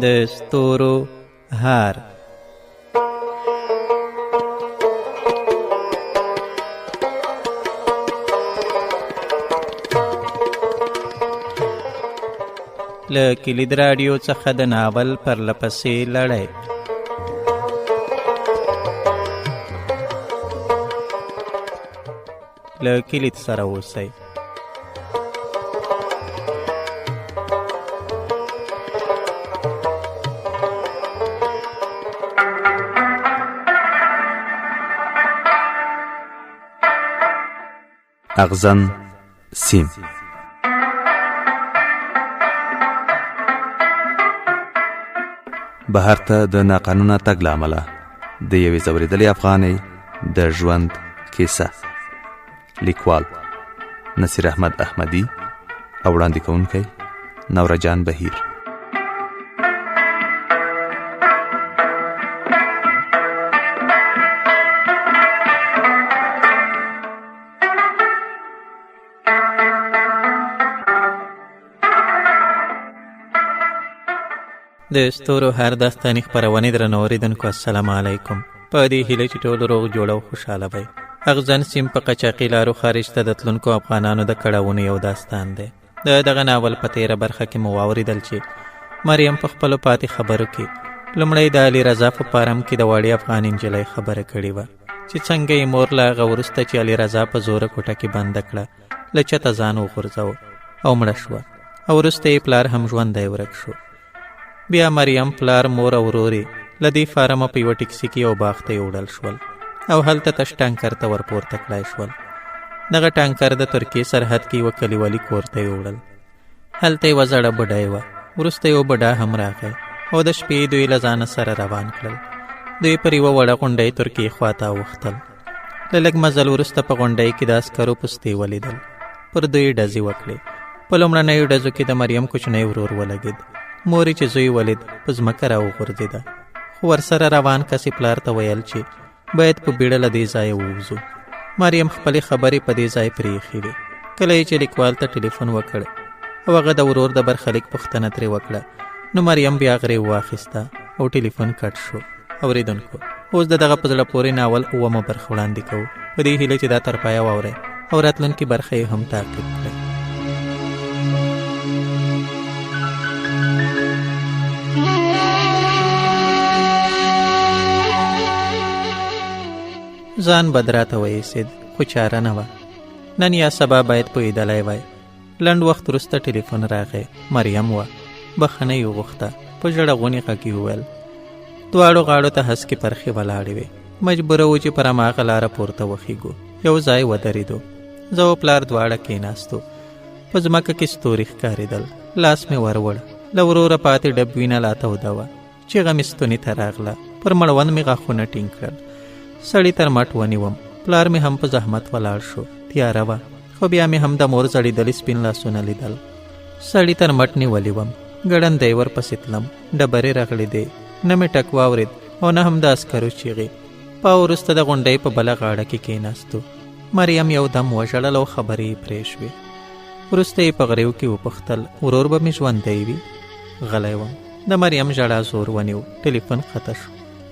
د ستورو هار. له کلید راډیو څخه د ناول پرلپسې لړۍ. له کلید سره اوسئ. اغزن سیم. بهر ته د ناقانونه تګ له امله د یوې ځورېدلې افغانۍ د ژوند کیسه. ليکوال نصير احمد احمدی او وړاندې کوونکی نوراجان بهير. د ستورو هر داستاني خپرونې درنو اوریدونکو السلام علیکم. په دې هیله چې ټول روغ جوړ او خوشحاله وئ. اغزن سیم په قاچاقي لارو خارج ته د تلونکو افغانانو د کړاوونو یو داستان دی. دغه ناول په تیره برخه کې مو واورېدل چې مریم په خپلو پاتې خبرو کې لومړۍ د علي رضا په فارم کې د وړې افغان نجلۍ خبره کړې وه چې څنګه یې مور له هغه وروسته چې علي رضا په زوره کوټه کې بنده کړه له چته ځان وغورځاوه او مړه شوه او وروسته یې پلار هم ژوندی ورک شو. بیا مریم پلار مور او ورورې له دې فارمه په یوه ټکسي کې یو باغ ته وړل شول او هلته تش ټانکر ته ورپورته کړای شول. دغه ټانکر د ترکیې سرحد کې یوه کلیوالي کور ته وړل. هلته یوه زړه بډای وه. وروسته یو بډا هم راغی او د شپې دوی له ځانه سره روان کړل. دوی پر یوه وړه غونډۍ ترکیې خواته اوښتل. له لږ مزل وروسته په غونډۍ کې د عسکرو پستې ولیدل. پر دوی ډزې وکړې. په لومړنیو ډزو کې د مریم کوچنی ورور ولګېد. مورې چې زوی ولید په ځمکه راوغورځېده، خو ورسره روان کس یې پلار ته ویل چې باید په بیړه له دې ځایه ووځو. مریم خپلې خبرې په دې ځای پرېښې وې. کله یې چې لیکوال ته ټلیفون وکړ او هغه د ورور د برخلیک پوښتنه ترې وکړه، نو مریم بیا غرې واخیسته او ټلیفون کټ شو. اورېدونکو، اوس د دغه په زړه پورې ناول اوومه برخه وړاندې کوو، په دې هیله چې دا تر پایه واورئ او راتلونکې برخه یې هم تعقیب کړئ. ځان بدراته وایسید، خو چاره نه وه. نن یا سبا باید پوهېدلی وای. لنډ وخت وروسته ټلیفون راغی. مریم وه. بښنه یې وغوښته. په ژړغوني غږ یې وویل. دواړو غاړو ته هسکې پرخې ولاړې وې. مجبوره و چې پر هماغه لاره پورته وخیږو. یو ځای ودرېدو. زه او پلار دواړه کېناستو. په ځمکه کې ستوري ښکارېدل. لاس مې وروړ. له وروره پاتې ډب وینه لا توده وه. چیغه مې ستوني ته راغله. پر مړوند مې غاښونه ټینګ کړل. سړی تر مټ ونیوم. پلار مې هم په زحمت ولاړ شو. تیاره وه، خو بیا مې هم د مور زړېدلي سپین لاسونه لیدل. سړی تر مټ نیولی وم. ګړندی ورپسې تلم. ډبرې رغړېدې. نه مې ټک واورېد او نه هم د عسکرو چیغې. په وروسته د غونډۍ په بله غاړه کې کېناستو. مریم یو دم وژړل او خبرې یې پرې شوې. وروسته یې په غریو کې وپوښتل ورور به مې ژوندی وي؟ غلی وم. د مریم ژړا زور ونیو. ټلیفون خطه شو.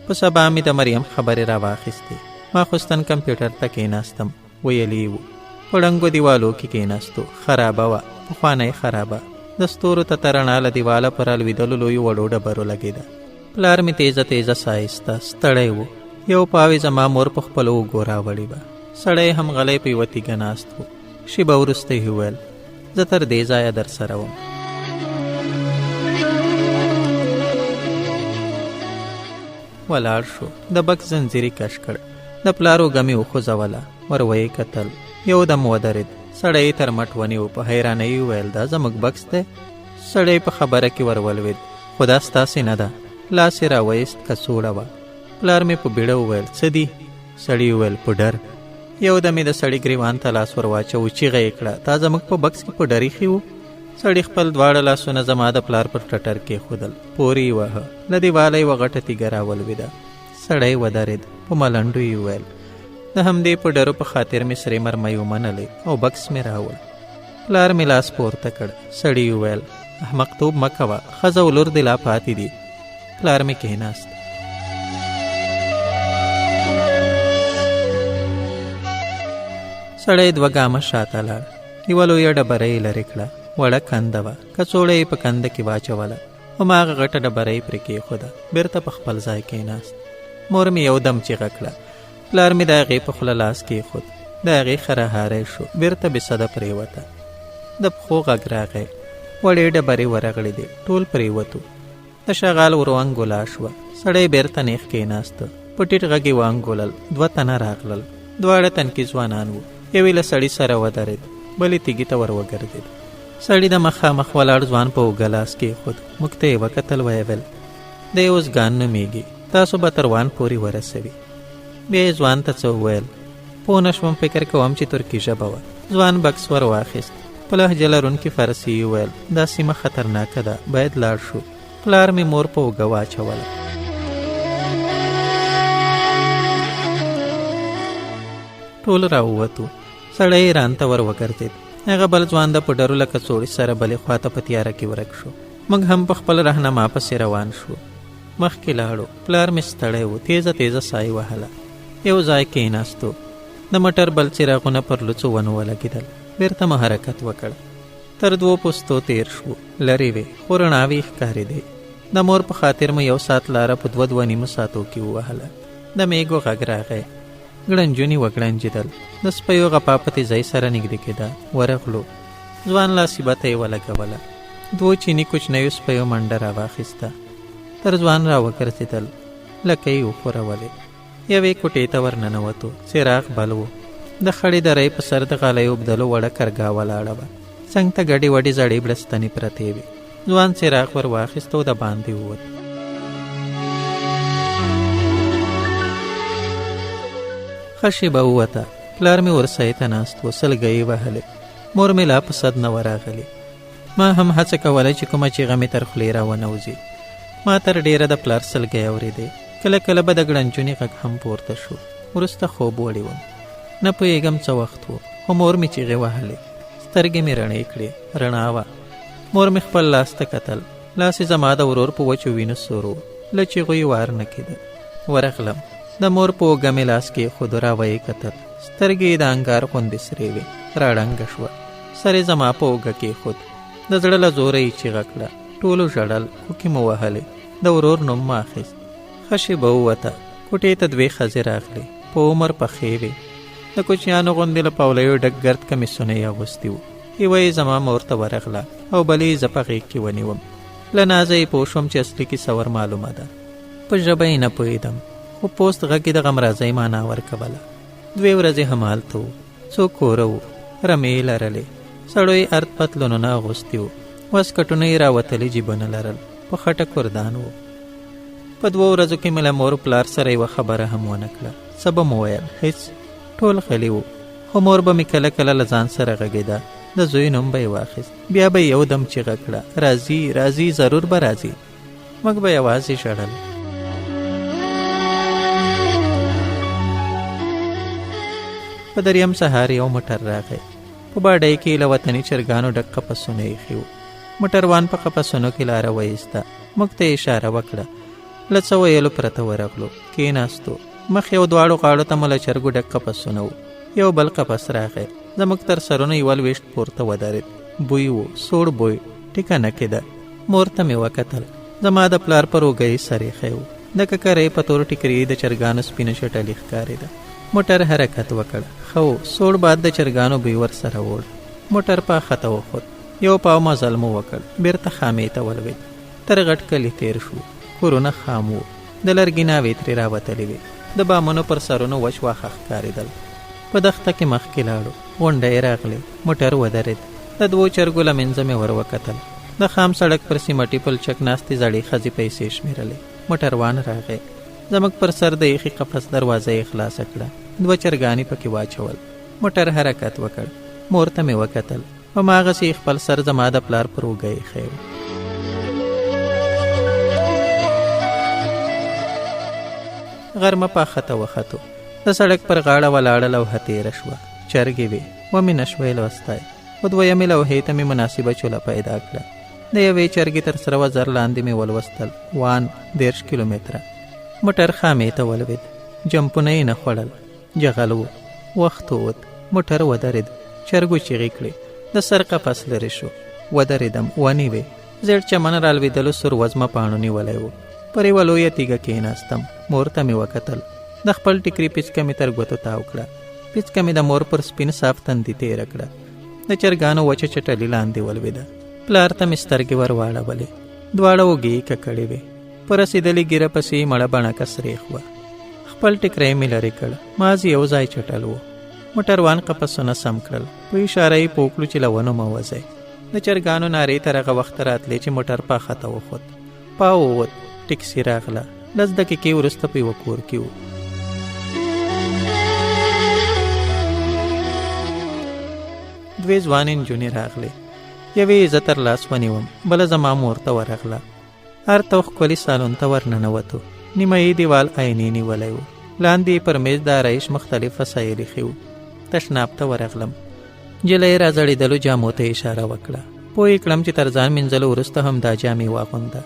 په سبا مې د مریم خبرې را واخیستې. ماخوستن کمپیوټر ته کېناستم. ویلې وو. په ړنګو دیوالو کې کېناستو. خرابه وه، پخوانۍ خرابه. د ستورو ته رڼا له دیواله پر الوېدلو لویو وړو ډبرو لګېده. پلار مې تیزه تیزه ساه ایسته. ستړی و. یو پاوې زما مور په خپلو اوږو راوړې وه. سړی هم غلی په یوه تیږه ناست و. شېبه وروسته یې وویل، زه تر دې ځایه در سره وم. ولاړ شو. د بکس زنځیر یې کش کړ. د پلار اوږه مې وخوځوله. ور ویې کتل. یو دم ودرېد. سړی یې تر مټ ونیو. په حیرانۍ وویل، دا زموږ بکس دی؟ سړی په خبره کې ور ولوېد. خو دا ستاسې نه ده. لاس یې راویست. کڅوړه وه. پلار مې په بیړه وویل، څه دي؟ سړي وویل، په ډر. یو دم یې د سړي ګریوان ته لاس ور واچو. چیغه یې کړه، تا زموږ په بکس کې په ډر ایښي وو؟ سړي خپل دواړه لاسونه زما د پلار پر ټټر کېښودل. پورې یې وهه. له دیواله یوه غټه تیږه راولوېده. سړی ودرېد. په ملنډو یې وویل، د همدې په ډرو په خاطر مې سرې مرمۍ ومنلې او بکس مې راوړ. پلار مې لاس پورته کړ. سړي وویل، احمقتوب مه کوه، ښځه و لور دې لا پاتې دي. پلار مې کېناست. سړی 2 ګامه شاته لاړ. یوه لویه ډبره یې لرې کړه، وړه کنده وه، کڅوړه یې په کنده کې واچوله، هماغه غټه ډبره یې پرې کېښوده. بېرته په خپل ځای کېناست. مور مې یو دم چیغه کړه. پلار مې د هغې په خوله لاس کېښود، د هغې خرهاری شو، بېرته بېسده پرېوته. د پښو غږ راغی، وړې ډبرې ورغړېدې، ټول پرېوتو. د شغال ور وانګولا شوه. سړی بېرته نیغ کېناسته، په ټیټ غږ یې وانګولل. 2 تنه راغلل، دواړه تنکي ځوانان وو. یو یې له سړي سره ودرېد، بل یې تیږې ته ور وګرځېد. سړي د مخامخ ولاړ ځوان په اوږه لاس کېښود، موږ ته یې وکتل، ویې ویل دی اوس ګان نومېږي، تاسو به تر وان پورې ورسوي. بیا یې ځوان ته څه وویل، پوه نه شوم، فکر کوم چې ترکي ژبه وه. ځوان بکس ور واخیست، په لهجه لرونکي فارسي یې وویل دا سیمه خطرناکه ده، باید لاړ شو. پلار مې مور په اوږه واچوله. ټول راووتو. سړی یې ران ته ور وګرځېد. هغه بل ځوان د په ډرو لکه څوړي سره بلې خواته په تیاره کې ورک شو. موږ هم په خپل رهنما پسې روان شو. مخکې لاړو. پلار مې ستړی و، تیزه تیزه ساه یې وهله. یو ځای کېناستو. د موټر بل څراغونه پر لوڅو ونو ولګېدل. بېرته مو حرکت وکړ. تر 2 پوستو تیر شو. لرې وې، خو رڼاوې ښکارېدې. د مور په خاطر مو 1 ساعت لاره په 2 ساعتو کې ووهله. د میږو غږ راغی. ګړنجونې وګړنجېدل. د سپیو غپا په تیزۍ سره نږدې کېده. ورغلو. ځوان لاسیبته یې ولګوله. 2 چیني کوچنیو سپیو منډه راواخیسته. تر ځوان را وګرځېدل. لکۍ یې وښورولې. یوې کوټې ته ورننوتو. څراغ بل و. د خړې درې په سر د غالیو بدلو وړه کرګا ولاړه وه. څنګ ته ګډې وډې زړې بړستنې پرتې وې. ځوان څراغ ور واخیست او د باندې ووت. ښه شېبه ووته. پلار مې ورسایې ته ناست و، سلګۍ وهلې. مور مې لا په صد نه ورغلې. ما هم هڅه کوله چې کومه چیغه مې تر خولې را ونوځي. ما تر ډېره د پلار سلګۍ اورېدې. کله کله به د ګړنجونې غږ هم پورته شو. وروسته خوب وړی وم. نه پوهېږم څه وخت و، خو مور مې چیغې وهلې. سترګې مې رڼې کړې، رڼا وه. مور مې خپل لاس ته کتل. لاس یې زما د ورور په وچو وینو سور و. له چیغو یې وار نه کېده. ورغلم. د مور په اوږه مې لاس کېښود، را ویې کتل. سترګې یې د انګار غوندې سرې وې. راړنګه شوه. سر یې زما په اوږه کېښود. د زړه له زوره یې چیغه کړه. ټولو ژړل، کوکې مو وهلې. د ورور نوم مو اخیست. ښه شېبه ووته. کوټې ته 2 ښځې راغلې. په عمر پخې وې. د کوچیانو غوندې له پاولیو ډک ګرد کمیسونه یې اغوستي وو. یوه یې زما مور ته ورغله او بلې یې زه په غېږ کې ونیوم. له نازه یې پوه شوم چې اصلي کیسه ور معلومه ده. په ژبه یې نه پوهېدم، خو پوست غږ یې د غمرازۍ معنا ورکوله. 2 ورځې همالته وو. څو کوره وو. رمې یې لرلې. سړو یې ارد پتلونونه اغوستي وو. واسکټونه یې راوتلي جیبونه لرل. په خټه کردان وو. په 2 ورځو کې مې له مور پلار سره یوه خبره هم ونه کړه. څه به مو ویل؟ هېڅ. ټول غلي وو. خو مور به مې کله کله له ځان سره غږېده. د زوی نوم به یې واخیست. بیا به یې یو دم چیغه کړه، راځي راځي، ضرور به راځي. موږ به یوازې ژړل. په دریم سهار یو موټر راغی. په باډۍ کې له وطني چرګانو ډک قفسونه ایښي وو. موټروان په قفسونو کې لاره وایسته. موږ ته یې اشاره وکړه. له څه ویلو پرته ورغلو. کېناستو. مخ یو دواړو غاړو ته مو له چرګو ډک قفسونه وو. یو بل قفس راغی. زموږ تر سرونو یوه لویشت پورته ودرېد. بوی و، سوړ بوی. ټیکه نه کېده. مور ته مې وکتل. زما د پلار پر اوږه یې سر ایښی و. د ککرۍ په تور ټیکري د چرګانو سپینه شټلې ښکارېده. موټر حرکت وکړ. ښه و، سوړ باد د چرګانو بوی ور سره وړ. موټر په خطه وخوت. یو پاو مزل مو وکړ. بېرته خامې ته ولوېد. تر غټ کلي تېر شو. کورونه خام وو. د لرګي ناوې ترې راوتلې وې. د بامونو پر سرونو وچ واښه ښکارېدل. په دښته کې مخکې لاړو. غونډۍ راغلې. موټر ودرېد. د 2 چرګو له منځه مې ور وکتل. د خام سړک پر سیمټي پلچک ناستې زړې ښځې پیسې شمېرلې. موټروان راغی. زموږ پر سر د ایښي قفس دروازه یې خلاصه کړه. 2 چرګانې پکې واچول. موټر حرکت وکړ. مور ته مې وکتل. هماغسې یې خپل سر زما د پلار پر اوږه ایښی و. غرمه په خطه وختو. د سړک پر غاړه ولاړه لوحه تېره شوه. چرګې وې. ومې نه شوی لوستی. خو 2مې لوحې ته مې مناسبه چوله پیدا کړه. د یوې چرګې تر سره وزر لاندې مې ولوستل. وان 30 کیلومتره. موټر خامې ته ولوېد. جمپونه یې نه خوړل. جغل و. وخت ووت. موټر ودرېد. چرګو چیغې کړې. د سر قفس لرې شو. ودرېدم. ونیوې. زیړ چمن رالوېدلو سور وزمه پاڼو نیولی و. پر یوه لویه تیږه کېناستم. مور ته مې وکتل. د خپل ټیکري پیچکه مې تر ګوتو تاو کړه. پیچکه مې د مور پر سپین صاف تندي تېره کړه. د چرګانو وچه چټلي لاندې ولوېده. پلار ته مې سترګې ور واړولې. دواړه اوږې یې ککړې وې. په رسېدلې ږیره پسې یې مړه بڼکه سرېښ وه. خپل ټیکری مې لرې کړ. مازې یو ځای چټل و. موټروان قفسونه سم کړل. په اشاره یې پوکلو چې له ونو مه وځئ. د چرګانو نارې تر هغه وخته راتلې چې موټر پاخته وخوت. پا ووت. ټکسي راغله. 10 دقیقې وروسته په یوه کور کې و. دوې ځوانې نجونې راغلې. یوې زه تر لاس ونیوم. بله زما مور ته ورغله. هر تو ښکلي سالون ته ورننوتو. نیمه یې دیوال آینې نیولی و. لاندې پر میز د آرایش مختلف وسایل ایښي وو. تشناب ته ورغلم. نجلۍ را زړېدلو جامو ته اشاره وکړه. پوه یې کړم چې تر ځان مینځلو وروسته هم دا جامې واغونده.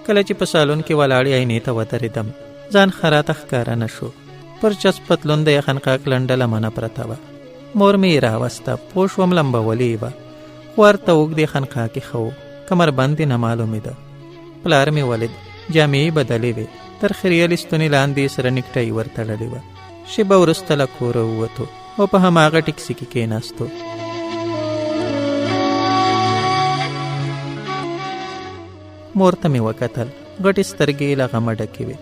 کله چې په سالون کې ولاړې آینې ته ودرېدم، ځان خراته ښکاره نه شو. پر چسپ پتلون د یخنقاق لنډه لمنه پرته وه. مور مې یې راوسته. پوه شوم لمبولې یې وه. خو ورته اوږد یخنقاقي ښه و. کمربند یې نه معلومېده. پلار مې ولید. جامې یې بدلې وې. تر خریلې ستونې لاندې سره نیکټۍ ورتړلې وه. شېبه وروسته له کوره ووتو او په هماغه ټکسي کې کېناستو. مور ته مې وکتل. غټې سترګې یې له غمه ډکې وې.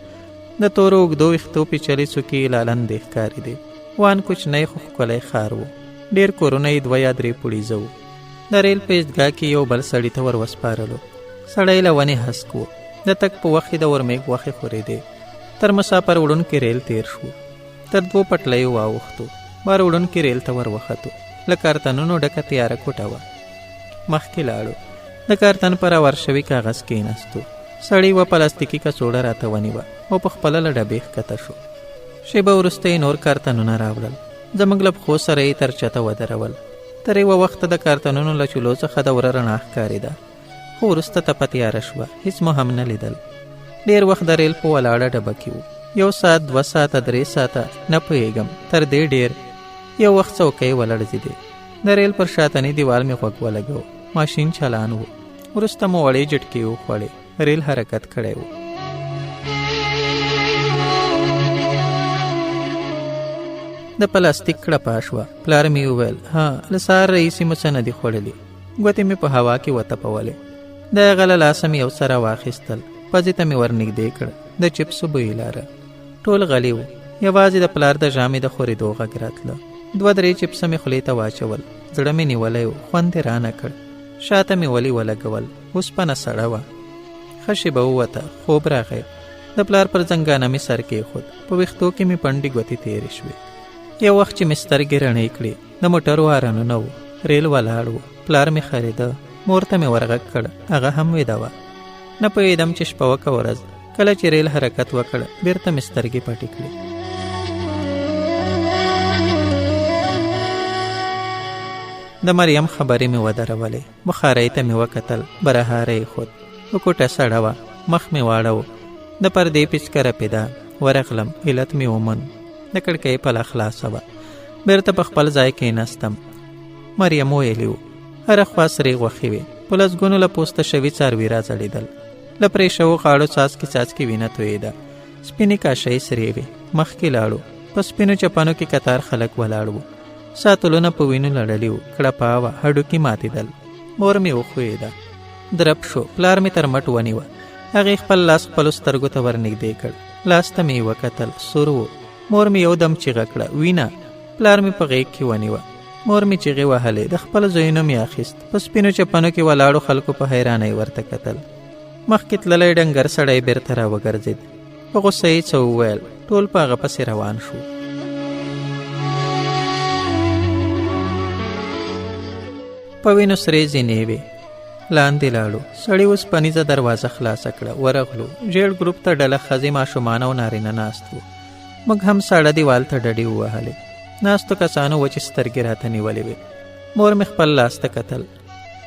د تورو اوږدو ویښتو پیچلې څوکې یې لالندې ښکارېدې. وان کوچنی خو ښکلی ښار و. ډېر کورونه یې 2 یا 3 پوړیزه وو. د ریل په ایستګاه کې یو بل سړي ته ور وسپارلو. سړی له ونې هسک و. د تګ په وخت یې د ورمېږ غوښې خورېدې. تر مسافر وړونکي ریل تېر شو. تر 2 پټلیو واوښتو. بار وړونکي ریل ته ور وختو. له کارتنونو ډکه تیاره کوټه وه. مخکې لاړو. د کارتن پر اور شوي کاغذ کېناستو. سړي و پلاستیکي کڅوړه راته ونیوه او په خپله له ډبې ښکته شو. شېبه وروسته یې نور کارتنونه راوړل. زموږ له پښو سره یې تر چته ودرول. تر یوه وخته د کارتنونو له چولو څخه د وره رڼا ښکارېده. خو وروسته تپه تیاره شوه. هېڅ مو هم نه لیدل. ډېر وخت د ریل په ولاړه ډبه کې و. 1 ساعت 2 ساعته 3 ساعته نه پوهېږم. تر دې ډېر. یو وخت څوکۍ ولړزېدې. د ریل پر شاتني دیوال مې غوږ ولګو. ماشین چالان و. وروسته مو وړې جټکې وخوړې. ریل حرکت کړی و. د پلاستیک کړپا شوه. پلار مې وویل ها له سهار رئیسې مو څه نه دي خوړلي. ګوتې مې په هوا کې وتپولې. د هغه له لاسه مې یو سره واخیستل. پزې ته مې ورنږدې کړ. د چپسو بوی لاره. ټول غلي وو. یوازې د پلار د ژامې د خورېدو غږ راتله. 2-3 چپسه مې خولې ته واچول. زړه مې نیولی و. خوند یې رانه کړ. شاته مې ولي ولګول. اوسپنه سړه وه. ښه شېبه ووته. خوب راغی. د پلار پر زنګانه مې سر کېښود. په ویښتو کې مې پنډې ګوتې تېرې شوې. یو وخت چې مې سترګې رڼې کړې، د موټرو هارنونه وو. ریل ولاړ و. پلار مې خرېده. مور ته مې ورغږ کړ. هغه هم ویده وه. نه پوهېدم چې شپه وکه ورځ. کله چې ریل حرکت وکړ بیرته مې سترګې پټې کړې. د مریم خبرې مې ودرولې. بخارۍ ته مې وکتل. برهاره یې خود. کوټه سړه وه. مخ مې واړه و. د پردې پیچکه رپېده. ورغلم. علت مې وموند. د کړکۍ پله خلاصه وه. بیرته په خپل ځای کېناستم. مریم ویلي و. هره خوا سرې غوښې وې. په لسګونو له پوسته شوي څاروي را ځړېدل. له پرې شوو غاړو څاڅکي څاڅکي وینه تویېده. سپینې کاشۍ سرې وې. مخکې لاړو. په سپینو چپنو کې کتار خلک ولاړ وو. ساتلونه په وینو لړلي وو. کړپا وه. هډوکي ماتېدل. مور مې وښویېده. درب شو. پلار مې تر مټ ونیوه. هغې خپل لاس خپلو سترګو ته ورنږدې کړ. لاس ته مې وکتل. سور و. مور مې یو دم چیغه کړه. وینه. پلار مې په غېږ کې ونیوه. مور مې چیغې وهلې. د خپل زویونو مې اخیست. په سپینو چپنو کې ولاړو خلکو په حیرانۍ ورته کتل. مخکې تللی ډنګر سړی بیرته را وګرځېد. په غوسه یې څه وویل. ټول په هغه پسې روان شو. په وینو سرې زینې وې. لاندې لاړو. سړي اوسپنیزه دروازه خلاصه کړه. ورغلو. ژېړ ګروپ ته ډله ښځې ماشومان او نارینه ناست وو. موږ هم ساړه دیوال ته ډډې ووهلې. ناستو کسانو وچې سترګې راته نیولې وې. مور مې خپل لاس ته کتل.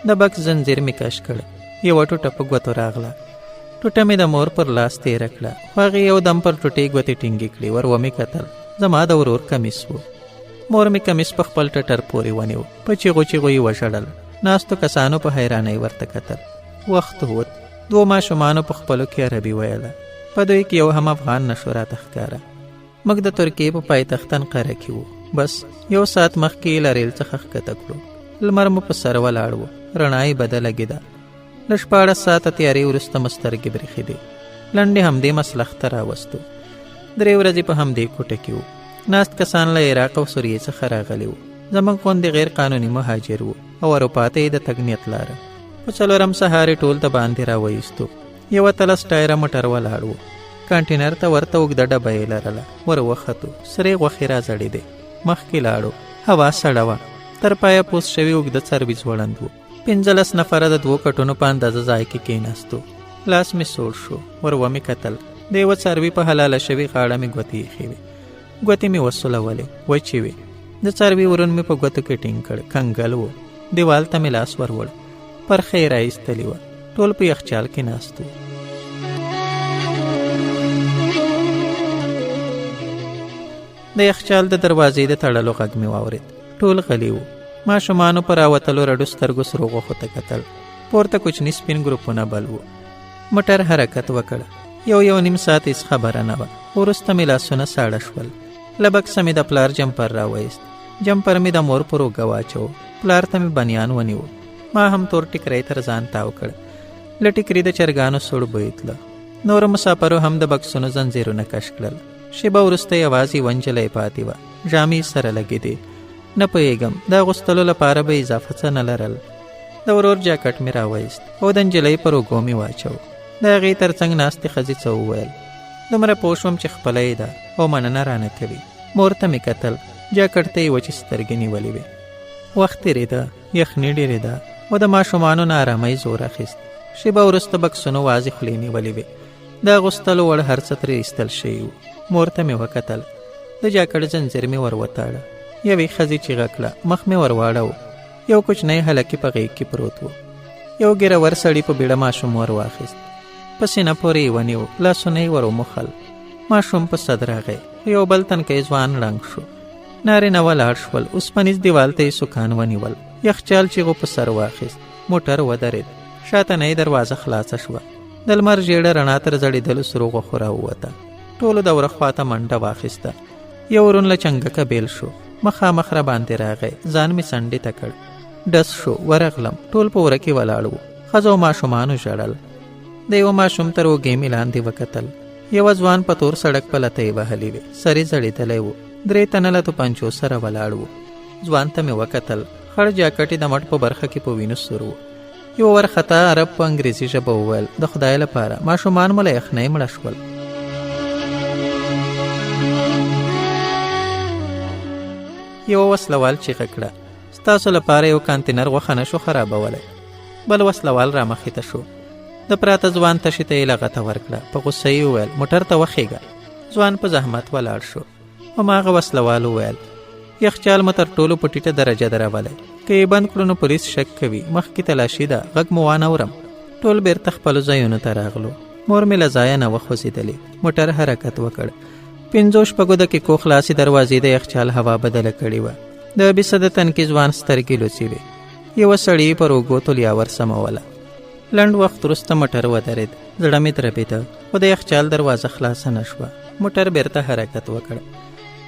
د بکس زنځیر مې کش کړ. یوه ټوټه په ګوتو راغله. ټوټه مې د مور پر لاس تېره کړه، خو هغې یو دم پر ټوټې ګوتې ټینګې کړې. ور ومې کتل، زما د ورور کمیس و. مور مې کمیس په خپل ټټر پورې ونیو، په چیغو چیغو یې وژړل. ناستو کسانو په حیرانۍ ورته کتل. وخت ووت، 2 ماشومانو په خپلو کې عربي ویله. په دوی کې یو هم افغان نشو راته ښکاره. موږ د ترکیې په پایتخت انقره کې وو. بس 1 ساعت مخکې له ریل څخه ښکته کړو. لمر مو په سر ولاړ و، رڼا یې بده لګېده. له 14 ساعته تیارې وروسته مو سترګې برېښېدې. لنډې همدې مسلخ ته راوستو. 3 ورځې په همدې کوټه کې وو. ناست کسان له عراق او سوریې څخه راغلي وو. زموږ غوندې غیر قانوني مهاجر وو او اروپا ته یې د تګ نیت لاره. په 4م سهار ټول د باندې راوایستو. یوه تلس ټایره موټر ولاړ و. کانټینر ته ورته اوږده ډبه یې لرله. ور وختو، سرې غوښې را ځړېدې. مخکې لاړو، هوا سړه وه. تر پایه پوست شوي اوږده څربي ځوړند و. 15 نفره د 2 کټونو په اندازه ځای کې کېناستو. لاس مې سوړ شو، ور ومې کتل. د یوه څاروي په حلاله شوي غاړه مې ګوتې ایښې وې. ګوتې مې وسولولې، وچې وې. د څاروي ورون مې په ګوتو کې ټینګ کړ، کنګل و. دیوال ته مې لاس وروړ، برخه یې راایستلې وه. ټول په یخچال کې ناست وو. د یخچال د دروازې د تړلو غږ مې واورېد. ټول غلي وو. ماشومانو په راوتلو رډو سترګو سرو غوښو ته کتل. پورته کوچني سپین ګروپونه بل وو. موټر حرکت وکړ. یو نیم ساعت هېڅ خبره نه وه. وروسته مې لاسونه ساړه شول. له بکسه مې د پلار جمپر راوایست. جمپر مې د مور پر اوږه واچو. پلار ته مې بنیان ونیو. ما هم تور ټیکری تر ځان تاو کړ. له ټیکري د چرګانو سوړ بوی تله. نورو مسافرو هم د بکسونو زنځیرونه کش کړل. شیبه وروسته یوازې یوه نجلۍ پاتې وه. جامې سره لګېدې. نه پوهېږم د اغوستلو لپاره به اضافه څه نه لرل. د ورور جاکټ مې راوایست او د نجلۍ پر اوږو مې واچو. د هغې تر څنګ ناستې ښځې څه وویل. دومره پوه شوم چې خپله ده او مننه رانه کوي. مور ته مې کتل. جاکټ ته یې وچې سترګې نیولې وې. وخت تېرېده، یخني ډېرېده او د ماشومانو نه ارامۍ زور اخیست. شیبه وروسته بکسونو وازې خولې نیولې وې. د اغوستلو وړ هر څه ترې ایستل شوي وو. مور ته مې وکتل. د جاکټ زنځیر مې ور وتاړه. یوې ښځې چیغه کړه. مخ مې ور واړو. یو کوچنی هلکې په غېږ کې پروت و. یو ګیرور سړي په بیړه ماشوم ور واخیست. په سینه پورې یې ونیو. لاسونه یې ور وموښل. ماشوم په صد راغی. یو بل تنکی ځوان ړنګ شو. نارینه ولاړ شول. اوسپنیز دیوال ته یې سوکان ونیول. یخچال چیغو په سر واخیست. موټر ودرېد. شاتنۍ دروازه خلاصه شوه. د لمر ژېړه رڼا تر زړېدلو سرو غوښو راووته. ټولو د وره خواته منډه واخیسته. یو ورون له چنګکه بیل شو. مخامخ را باندې راغی. ځان مې څنډې ته کړ. ډس شو. ورغلم. ټول په وره کې ولاړ وو. ښځو او ماشومانو ژړل. د یو ماشوم تر اوږې مې لاندې وکتل. یوه ځوان په تور سړک په لته یې وهلې وې. سر یې ځړېدلی و. 3 تنه له توپنچو سره ولاړ وو. ځوان ته مې وکتل. خړ جاکټ یې د مټ په برخه کې په وینو سور و. یو ورخطا عرب په انګریزي ژبه وویل، د خدای لپاره ماشومان مو له یخنۍ مړه شول. یو وسلوال چیغه کړه، ستاسو لپاره یو کانتینر غوښه نشو خرابولی. بل وسلوال را مخې ته شو. د پراته ځوان تشې ته یې لغته ورکړه. په غوسه یې وویل، موټر ته وخېږه. ځوان په زحمت ولاړ شو. هماغه وسلوال وویل، یخچال مو تر ټولو په ټیټه درجه درولی. که یې بند کړو نو پولیس شک کوي. مخکې تلاشي ده، غږ مو وانهورم. ټول بیرته خپلو ځایونو ته راغلو. مور مې له ځایه نه وخوځېدلې. موټر حرکت وکړ. 5-6 دقیقو خلاصې دروازې د یخچال هوا بدله کړې وه. د بیسه د تنکي ځوان سترګې لوڅې وې. یوه سړي پر اوږو تولیا ورسموله. لنډ وخت وروسته موټر ودرېد. زړه مې دربېده، خو د یخچال دروازه خلاصه نه شوه. موټر بیرته حرکت وکړ.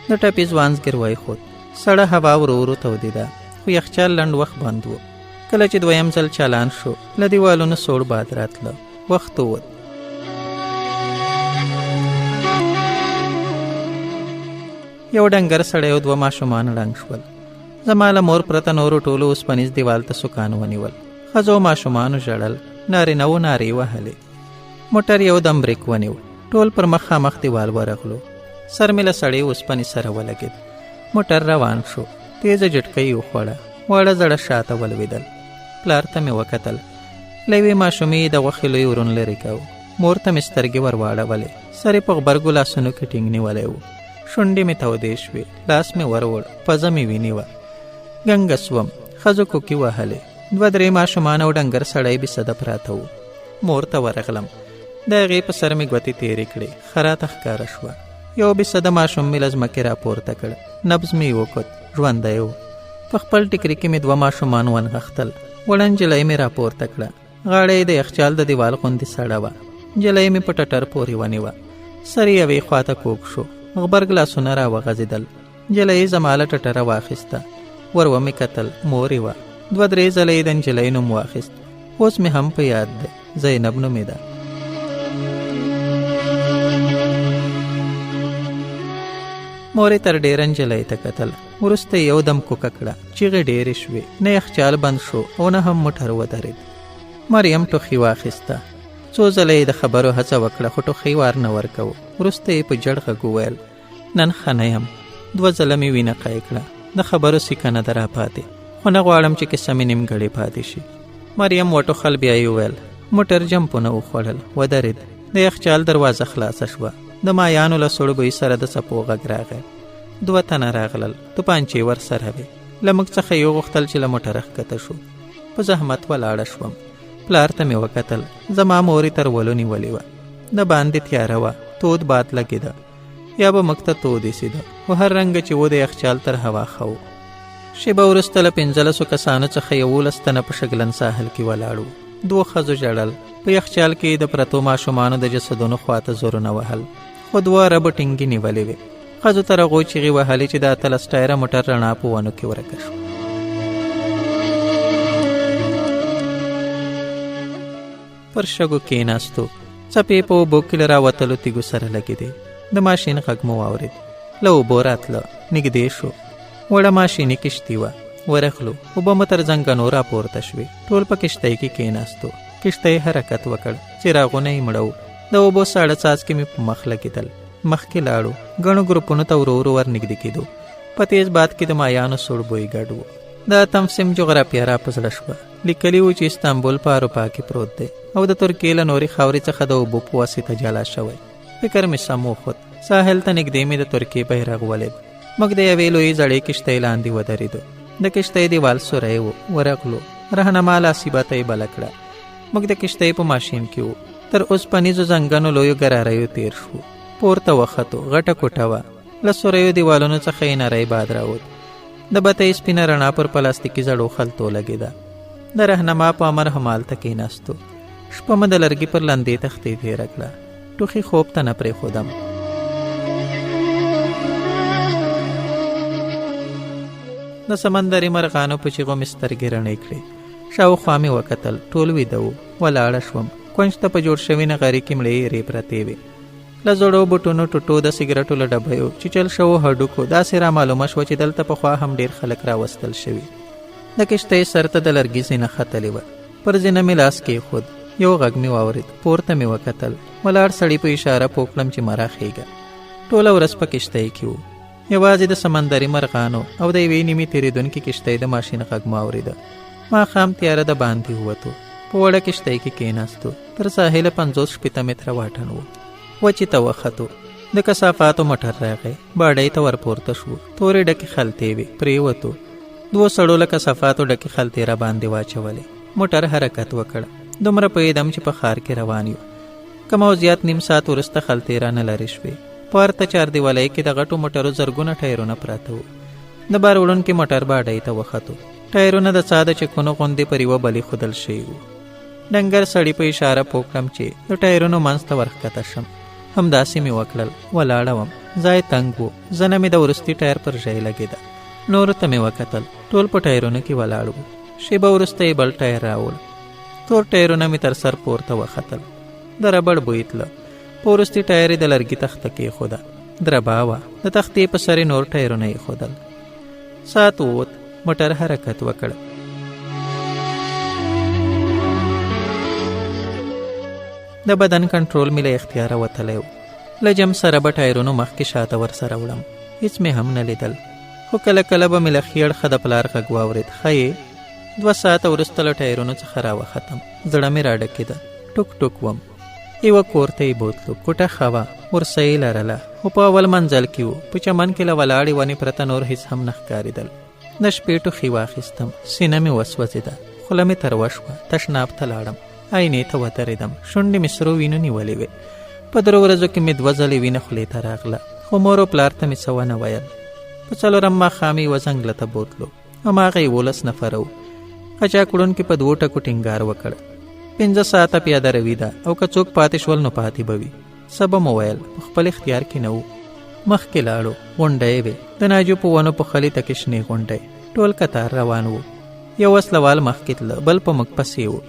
د ټپي ځوان زګیروی خود. سړه هوا ورو ورو تودېده، خو یخچال لنډ وخت بند و. کله چې 2یم ځل چالان شو، له دیوالونو سوړ باد راتله. وخت ووت. یو ډنګر سړی او 2 ماشومان ړنګ شول. زما له مور پرته نورو ټولو اوسپنیز دیوال ته سوکان ونیول. ښځو ماشومانو ژړل. نارینه وو نارې وهلې. موټر یو دم بریک ونیو. ټول پر مخامخ دیوال ورغلو. سر مې له سړی اوسپنې سره ولګېد. موټر روان شو. تیزه جټکۍ یې وخوړه. واړه زړه شاته ولوېدل. پلار ته مې وکتل. له یوې ماشومې د غوښې لوی ورون لرې کوو. مور ته مې سترګې ور واړولې. سر یې په غبرګو لاسونو کې ټینګ نیولی و. شونډې مې تودې شوې. لاس مې وروړ. پزه مې وینې وه. ګنګه سوم. ښځو کوکې وهلې. دوه درې ماشومان او ډنګر سړی بېسده پراته وو. مور ته ورغلم. د هغې په سر مې ګوتې تېرې کړې. خراته ښکاره شوه. یو بېسده ماشوم مې له ځمکې راپورته کړ. نبض مې وکوت. ژوندی و. په خپل ټیکري کې مې دوه ماشومان ونغښتل. وړه نجلۍ مې راپورته کړه. غاړه یې د یخچال د دیوال غوندې سړه وه. نجلۍ مې په ټټر پورې ونیوه. سر یې یوې خواته کوږ شو. غبرګ لاسونه را وغځېدل. نجلۍ زما له ټټره واخیسته. ور ومې کتل. مور یې وه. دوه درې ځله یې د نجلۍ نوم واخیست. اوس مې هم په یاد دی. زینب نومې ده. مور یې تر ډېره نجلۍ ته کتل. وروسته یې یو دم کوکه کړه. چیغې ډېرې شوې. نه یخچال بند شو او نه هم موټر ودرېد. مریم ټوخي واخیسته. څو ځله یې د خبرو هڅه وکړه خو ټوخی وار نه ورکوو. وروسته یې په جړ غږ وویل نن ښه نه یم. دوه ځله مې وینه قی کړه. د خبرو سیکه نه ده راپاتې، خو نه غواړم چې کیسه مې نیمګړې پاتې شي. مریم وټوخل. بیا یې وویل موټر جمپونه وخوړل. ودرېد. د یخچال دروازه خلاصه شوه. د مایانو له سوړ بوی سره د څپو غږ راغی. دوه تنه راغلل. توپانچې ورسره وې. له موږ څخه یې وغوښتل چې له موټره ښکته شو. په زحمت ولاړه شوم. پلار ته مې وکتل. زما مورې تر ولو نیولې وه. د باندې تیاره وه. تود باد لګېده. یا به موږ ته تود ایسېده، خو هر رنګه چې و د یخچال تر هوا ښه و. شېبه وروسته له 15 کسانو څخه 11 تنه په شګلن ساحل کې ولاړ وو. دوه ښځو ژړل. په یخچال کې د پرتو ماشومانو د جسدونو خواته زورونه وهل، خو دوه ربه ټینګې نیولې وې. ښځو ته رغو چیغې وهلې چې د 13 ټایره موټر رڼا په ونو کې ورکه شو. پر شګو کېناستو. څپې په اوبو کې له راوتلو تیږو سره لګېدې. د ماشین غږ مو واورېد. له اوبو راتله. نږدې شو. وړه ماشیني کشتي وه. ورغلو. اوبه مو تر زنګنو راپورته شوې. ټول په کشتۍ کې کېناستو. کشتۍ حرکت وکړ. څراغونه یې مړه وو. د اوبو ساړه څاڅکي مې په مخ لګېدل. مخکې لاړو. ګڼو ګروپونو ته ورو ورو ورنږدې کېدو. په تیز باد کې د مایانو سوړ بوی ګډ و. د اتم سیم جغرافیه را په زړه شوه. لیکلي وو چې استانبول په اروپا کې پروت دی او د ترکیې له نورې خاورې څخه د اوبو په واسطه جلا شوی. فکر مې سم وخوت. ساحل ته نږدې مې د ترکیې بیرغ ولید. موږ د یوې لویې زړې کشتۍ لاندې ودرېدو. د کشتۍ دیوال سوری و. ورغلو. رهنما لاسي باته یې بله کړه. موږ د کشتۍ په ماشین کې وو. تر اوسپنیزو زنګنو لویو ګراریو تیر شو. پورته وختو. غټه کوټه وه. له سوریو دیوالونو څخه یې نری باد راوت. د بتۍ سپینه رڼا پر پلاستیکي زړو خلطو لګېده. د رهنما په امر همالته کېناستو. شپه مې د لرګي پر لندې تختې تېره کړه. ټوخي خوب ته نه پرېښودم. د سمندري مرغانو په چیغو مې سترګې رڼې کړې. شاوخوا مې وکتل. ټول ویده وو. ولاړه شوم. کونج ته په جوړ شوي نغري کې مړې ایرې پرتې وې. له زړو بوټونو ټوټو د سګرټو له ډبیو چیچل شوو هډوکو داسې را معلومه شوه چې دلته پخوا هم ډېر خلک راوستل شوي. د کشتۍ سر ته د لرګي زینه ختلې وه. پر زینه مې لاس کېښود. یو غږ مې واورېد. پورته مې وکتل. ولاړ سړي په اشاره پوه کړم چې مه راخېږه. ټوله ورځ په کشتۍ کې وو. یوازې د سمندري مرغانو او د یوې نیمې تېرېدونکې کشتۍ د ماشین غږ مې اورېده. ماښام تیاره د باندې ووتو. په وړه کشتۍ کې کېناستو. تر ساحله 50-60 متره واټن و. وچې ته وختو. د کثافاتو موټر راغی. باډۍ ته ورپورته شو. تورې ډکې خلطې وې. پرېوتو. دوه سړو له کثافاتو ډکې خلطې را باندې واچولې. موټر حرکت وکړ. دومره پوهېدم چې په ښار کې روان یو. کم او زیات نیم ساعت وروسته خلطې را نه لرې شوې. په هرته چاردیوالۍ کې د غټو موټرو زرګونه ټایرونه پراته وو. د بار وړونکي موټر باډۍ ته وختو. ټایرونه د څا د چکونو غوندې پر یوه بلې ښودل شوي وو. ډنګر سړي په اشاره پوه کړم چې د ټایرونو منځ ته ورښکته شم. همداسې مې وکړل. ولاړه وم. ځای تنګ و. زنه مې د وروستي ټایر پر ژۍ لګېده. نورو ته مې وکتل. ټول په ټایرونو کې ولاړ وو. شېبه وروسته یې بل ټایر راوړ. تور ټایرونه مې تر سر پورته وختل. د ربړ بوی تله. په وروستي ټایر یې د لرګي تخته کېښوده. دربا وه. د تختې په سر یې نور ټایرونه ایښودل. ساعت ووت. موټر حرکت وکړ. د بدن کنټرول مې له اختیاره وتلی و. له جم سره به ټایرونو مخکې شاته ورسره وړم. هېڅ مې هم نه لیدل، خو کله کله به مې له خیړ ښه د پلار غږ واورېد. ښه یې 2 ساعته وروسته له ټایرونو څخه راوختم. زړه مې راډکېده. ټوک ټوک وم. یوه کور ته یې بوتلو. کوټه ښه وه. ورسه یې لرله، خو په اول منزل کې و. په چمن کې له ولاړې ونې پرته نور هېڅ هم نه ښکارېدل. د شپې ټوخي واخیستم. سینه مې وسوځېده. خوله مې تروه شوه. تشناب ته لاړم. آینې ته ودرېدم. شونډې مې سرو وینو نیولې وې. په 3 ورځو کې مې 2 ځلې وینه خولې ته راغله، خو مور او پلار ته مې څه ونه ویل. په 4 ماښام یې یوه ځنګله ته بوتلو. هماغه 11 نفره وو. قاچاق وړونکي په 2 ټکو ټینګار وکړ. 5 ساعته پیاده روي ده او که څوک پاتې شول نو پاتې به وي. څه به مو ویل، په خپل اختیار کې نه وو. مخکې لاړو. غونډۍ وې، د ناجو په ونو پوښلي تکې شنې غونډۍ. ټول کتار روان وو. یو وسلوال مخکې تله، بل په موږ پسې وو.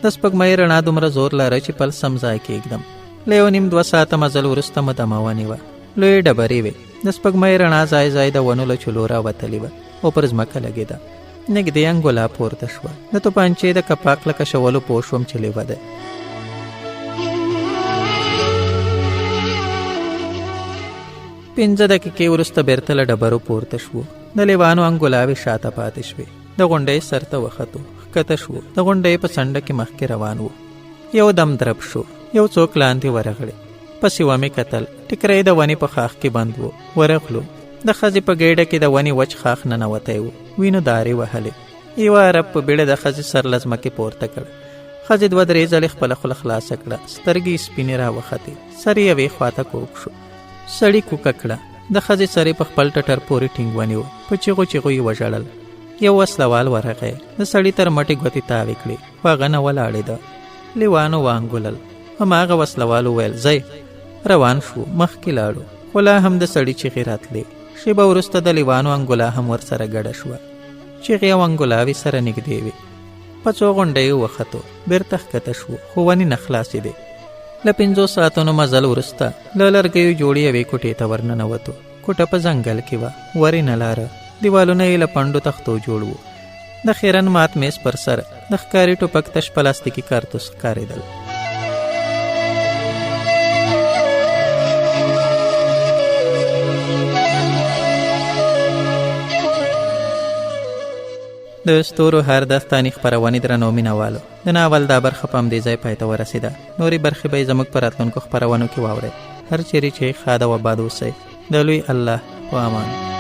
د سپږمۍ رڼا دومره زور لاره چې پل سم ځای کېږدم. له 1.5-2 ساعته مزل وروسته مو دمه ونیوه. لویې ډبرې وې. د سپږمۍ رڼا ځای ځای د ونو له چلو راوتلې وه او پر ځمکه لګېده. نږدې انګولا پورته شوه. د توپانچې د کپاک له کشولو پوه شوم چې لیوه دی. 5 دقیقې وروسته بېرته له ډبرو پورته شوو. د لیوانو انګولاوې شاته پاتې شوې. د غونډۍ سر ته وختو. ښکته شوو. د غونډۍ په څنډه کې مخکې روان وو. یو دم درب شو. یو څوک لاندې ورغړې. پسې ومې کتل. ټیکری د ونې په خاښ کې بند وو. ورغلو. د ښځې په ګېډه کې د ونې وچ خاښ ننوتی وو. وینو دارې وهلې. یوه عرب په بیړه د ښځې سر له ځمکې پورته کړ. ښځې 2-3 ځلې خپله خوله خلاصه کړه. سترګې یې سپینې راوختې. سر یې یوې خواته کوږ شو. سړي کوکه کړه. د ښځې سر یې په خپل ټټر پورې ټینګ ونیو. په چیغو چیغو یې وژړل. یو وسلوال ورغی. د سړي تر مټې ګوتې تاوې کړې. خو هغه نه ولاړېده. لیوانو وانګولل. هماغه وسلوال وویل ځئ. روان شو. مخکې لاړو. خو لا هم د سړي چیغې راتلې. شیبه وروسته د لیوانو انګولا هم ورسره ګډه شوه. چیغې او انګولاوې سره نږدې وې. په 2 غونډیو وختو. بېرته ښکته شو. خو ونې نه خلاصېدې. له 5 ساعتونو مزل وروسته له لرګیو جوړې یوې کوټې ته ورننوتو. کوټه په ځنګل کې وه. ورې نه لاره. دیوالونه یې له پنډو تختو جوړ وو. د خیرن مات میز پر سر د ښکاري ټوپک تش پلاستیکي کارتوس ښکارېدل. د ستورو هر داستاني خپرونې درنو مینوالو، د ناول دا برخه په همدې ځای پای ته ورسېده. نورې برخې به یې زموږ په راتلونکو خپرونو کې واورئ. هر چیرې چې ښاد او آباد اوسئ. د لوی الله په امان.